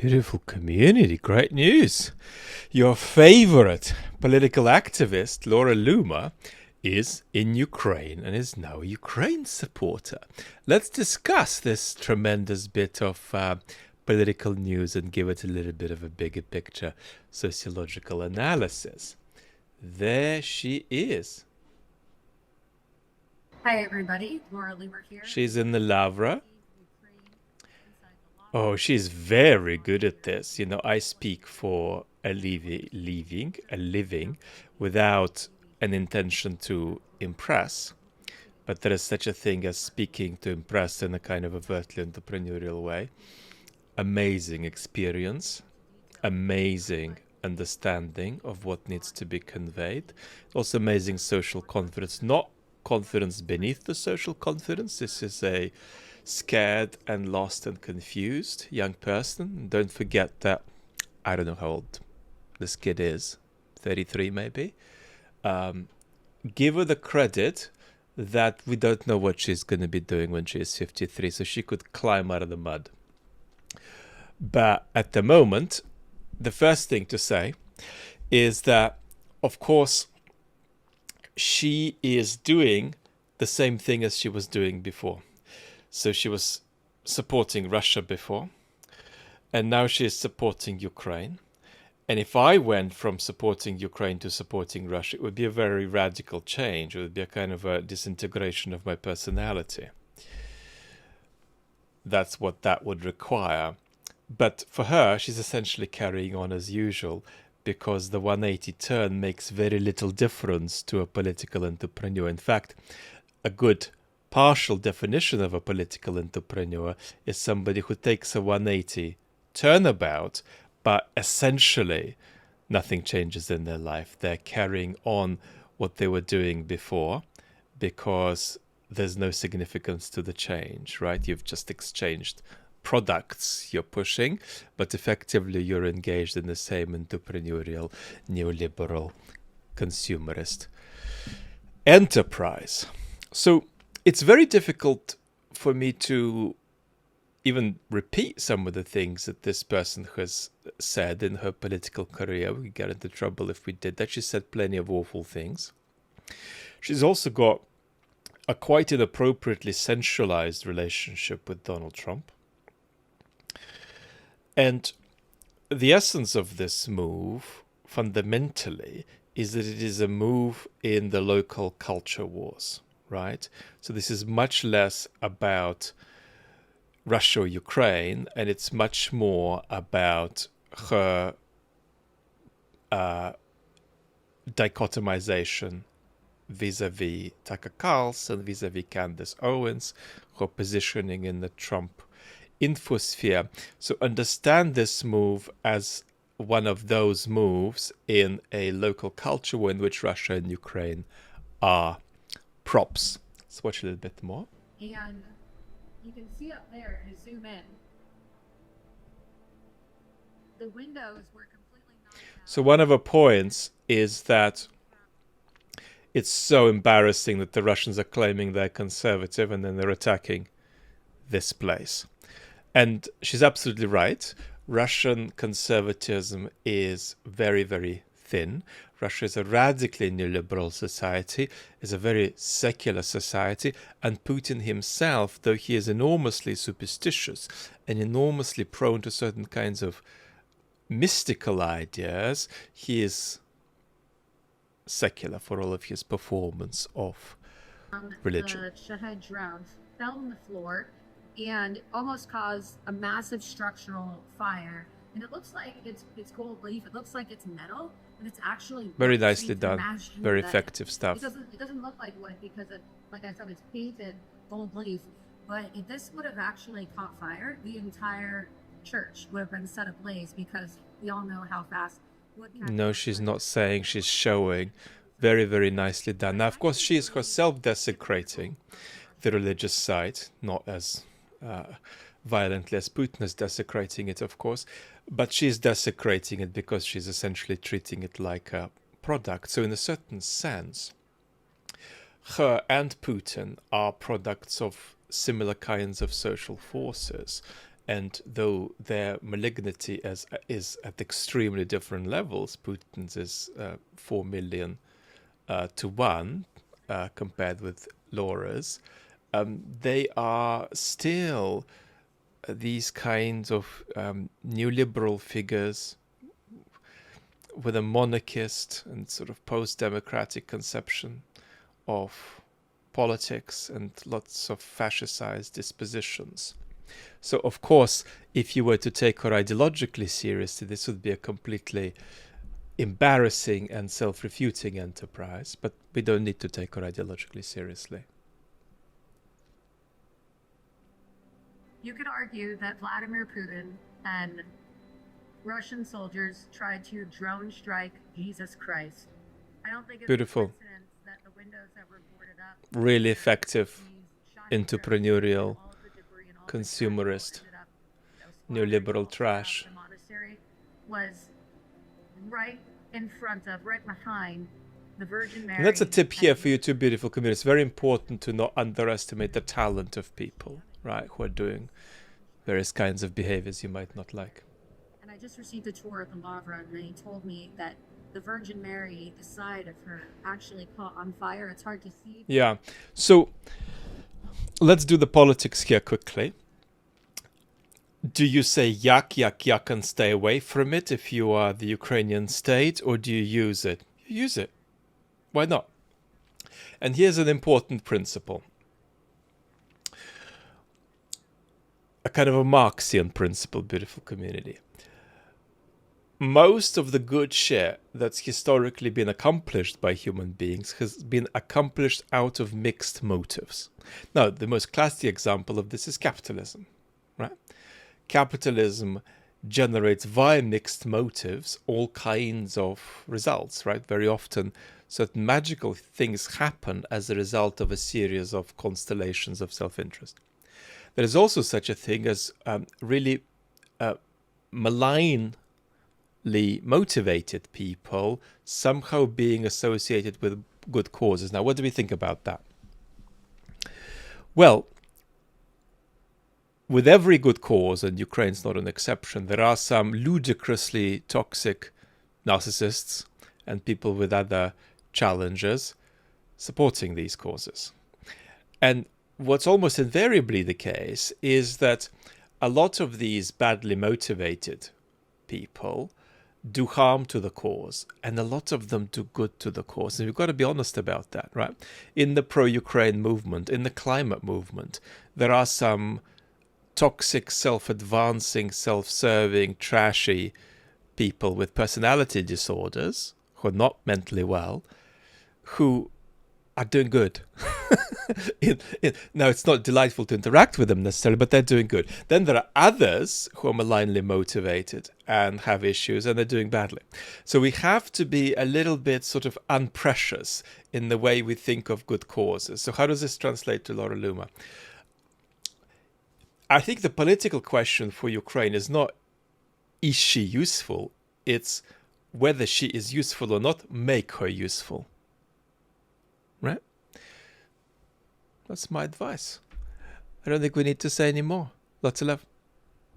Beautiful community, great news. Your favorite political activist, Laura Loomer, is in Ukraine and is now a Ukraine supporter. Let's discuss this tremendous bit of political news and give it a little bit of a bigger picture sociological analysis. There she is. Hi everybody, Laura Loomer here. She's in the Lavra. Oh, she's very good at this. You know, I speak for a living without an intention to impress. But there is such a thing as speaking to impress in a kind of overtly entrepreneurial way. Amazing experience, amazing understanding of what needs to be conveyed. Also amazing social confidence, not confidence beneath the social confidence. This is a scared and lost and confused young person. Don't forget that, I don't know how old this kid is, 33 maybe. Give her the credit that we don't know what she's going to be doing when she is 53, so she could climb out of the mud. But at the moment, the first thing to say is that, of course, she is doing the same thing as she was doing before. So she was supporting Russia before, and now she is supporting Ukraine. And if I went from supporting Ukraine to supporting Russia, it would be a very radical change. It would be a kind of a disintegration of my personality. That's what that would require. But for her, she's essentially carrying on as usual, because the 180 turn makes very little difference to a political entrepreneur. In fact, a good partial definition of a political entrepreneur is somebody who takes a 180 turnabout, but essentially nothing changes in their life. They're carrying on what they were doing before because there's no significance to the change, right? You've just exchanged products you're pushing, but effectively you're engaged in the same entrepreneurial, neoliberal, consumerist enterprise. So it's very difficult for me to even repeat some of the things that this person has said in her political career. We get into trouble if we did that. She said plenty of awful things. She's also got a quite inappropriately sensualized relationship with Donald Trump. And the essence of this move, fundamentally, is that it is a move in the local culture wars. Right? So this is much less about Russia or Ukraine, and it's much more about her dichotomization vis-a-vis Tucker Carlson, vis-a-vis Candace Owens, her positioning in the Trump infosphere. So understand this move as one of those moves in a local culture war in which Russia and Ukraine are props. Let's watch a little bit more. And you can see up there, to zoom in, the windows were completely knocked out. So one of her points is that it's so embarrassing that the Russians are claiming they're conservative and then they're attacking this place. And she's absolutely right. Russian conservatism is very, very thin. Russia is a radically neoliberal society, is a very secular society, and Putin himself, though he is enormously superstitious and enormously prone to certain kinds of mystical ideas, he is secular for all of his performance of religion. The Shahed drone fell on the floor and almost caused a massive structural fire. And it looks like it's gold leaf. It looks like it's metal, but it's actually very wood. So nicely you can done. imagine Very that effective stuff. it doesn't look like wood because it, like I said, it's painted gold leaf. But if this would have actually caught fire, the entire church would have been set ablaze because we all know how fast wood can. No, she's not saying, she's showing. Very, very nicely done. Now, of course, she is herself desecrating the religious site, not as violently as Putin is desecrating it, of course, but she's desecrating it because she's essentially treating it like a product. So in a certain sense, her and Putin are products of similar kinds of social forces. And though their malignity is at extremely different levels, Putin's is 4 million to 1 compared with Laura's, they are still these kinds of neoliberal figures with a monarchist and sort of post-democratic conception of politics and lots of fascistized dispositions. So, of course, if you were to take her ideologically seriously, this would be a completely embarrassing and self-refuting enterprise, but we don't need to take her ideologically seriously. You could argue that Vladimir Putin and Russian soldiers tried to drone strike Jesus Christ. I don't think it's Beautiful. a coincidence that the windows that were boarded up, Really effective, entrepreneurial, consumerist, neoliberal trash. The monastery was right in front of, right behind the Virgin Mary. And that's a tip here for you too, beautiful community. It's very important to not underestimate the talent of people, right, who are doing various kinds of behaviors you might not like. And I just received a tour of the Lavra, and they told me that the Virgin Mary, the side of her, actually caught on fire. It's hard to see. Yeah. So let's do the politics here quickly. Do you say yuck, yuck, yuck and stay away from it if you are the Ukrainian state, or do you use it? You use it. Why not? And here's an important principle. A kind of a Marxian principle, beautiful community. Most of the good shit that's historically been accomplished by human beings has been accomplished out of mixed motives. Now, the most classic example of this is capitalism, right? Capitalism generates via mixed motives all kinds of results, right? Very often, certain magical things happen as a result of a series of constellations of self-interest. There is also such a thing as really malignly motivated people somehow being associated with good causes. Now, what do we think about that? Well, with every good cause, and Ukraine's not an exception, there are some ludicrously toxic narcissists and people with other challenges supporting these causes. And what's almost invariably the case is that a lot of these badly motivated people do harm to the cause, and a lot of them do good to the cause. And we've got to be honest about that, right? In the pro-Ukraine movement, in the climate movement, there are some toxic, self-advancing, self-serving, trashy people with personality disorders who are not mentally well, who are doing good. Now, it's not delightful to interact with them necessarily, but they're doing good. Then there are others who are malignly motivated and have issues, and they're doing badly. So we have to be a little bit sort of unprecious in the way we think of good causes. So how does this translate to Laura Loomer? I think the political question for Ukraine is not, is she useful? It's whether she is useful or not, make her useful. Right? That's my advice. I don't think we need to say any more. Lots of love.